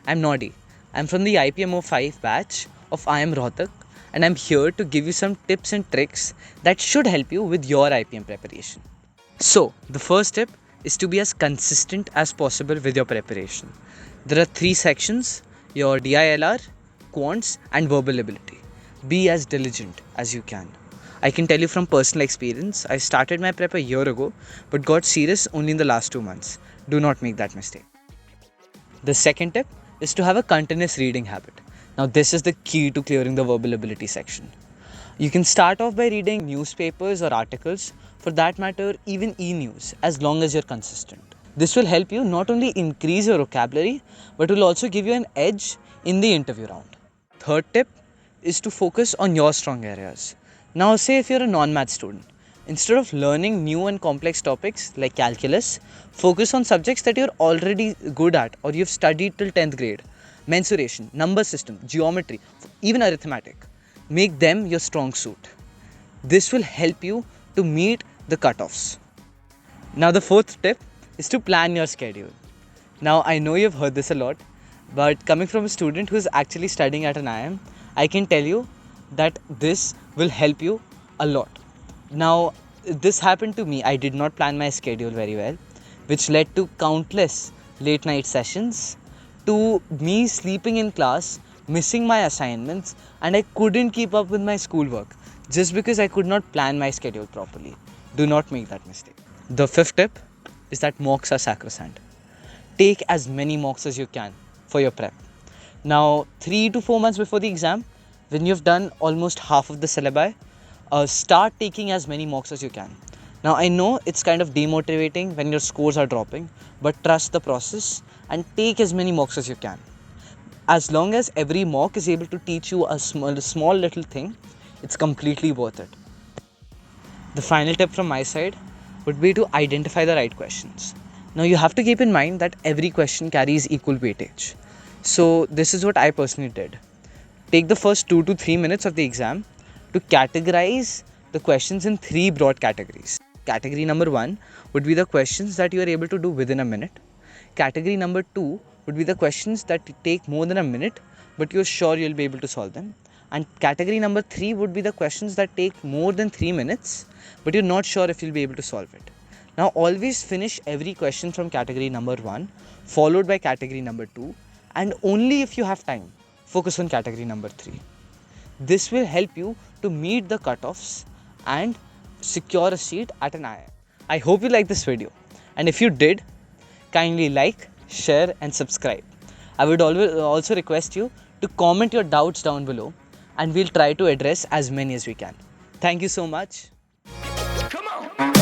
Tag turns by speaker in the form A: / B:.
A: I'm Noddy. I'm from the IPM 05 batch of IIM ROHTAK, and I'm here to give you some tips and tricks that should help you with your IPM preparation. So, the first tip is to be as consistent as possible with your preparation. There are three sections: your DILR, quants, and verbal ability. Be as diligent as you can. I can tell you from personal experience, I started my prep a year ago but got serious only in the last 2 months. Do not make that mistake. The second tip is to have a continuous reading habit. Now, this is the key to clearing the verbal ability section. You can start off by reading newspapers or articles, for that matter, even e news, as long as you're consistent. This will help you not only increase your vocabulary but will also give you an edge in the interview round. Third tip is to focus on your strong areas. Now, say if you're a non math student, instead of learning new and complex topics like calculus, focus on subjects that you're already good at or you've studied till 10th grade. Mensuration, number system, geometry, even arithmetic. Make them your strong suit. This will help you to meet the cutoffs. Now, the fourth tip is to plan your schedule. Now, I know you've heard this a lot, but coming from a student who's actually studying at an IIM, I can tell you that this will help you a lot. Now, this happened to me. I did not plan my schedule very well, which led to countless late night sessions, to me sleeping in class, missing my assignments, and I couldn't keep up with my schoolwork just because I could not plan my schedule properly. Do not make that mistake. The fifth tip is that mocks are sacrosanct. Take as many mocks as you can for your prep. Now, 3 to 4 months before the exam, when you've done almost half of the syllabi, start taking as many mocks as you can. Now, I know it's kind of demotivating when your scores are dropping, but trust the process and take as many mocks as you can. As long as every mock is able to teach you a small little thing, it's completely worth it. The final tip from my side would be to identify the right questions. Now, you have to keep in mind that every question carries equal weightage. So, this is what I personally did. Take the first 2 to 3 minutes of the exam to categorize the questions in 3 broad categories. Category number 1 would be the questions that you are able to do within a minute. Category number 2 would be the questions that take more than a minute, but you're sure you'll be able to solve them. And category number 3 would be the questions that take more than 3 minutes, but you're not sure if you'll be able to solve it. Now, always finish every question from category number 1, followed by category number 2, and only if you have time, focus on category number 3. This will help you to meet the cutoffs and secure a seat at an IIM. I hope you liked this video, and if you did, kindly like, share and subscribe. I would also request you to comment your doubts down below, and we'll try to address as many as we can. Thank you so much. Come on.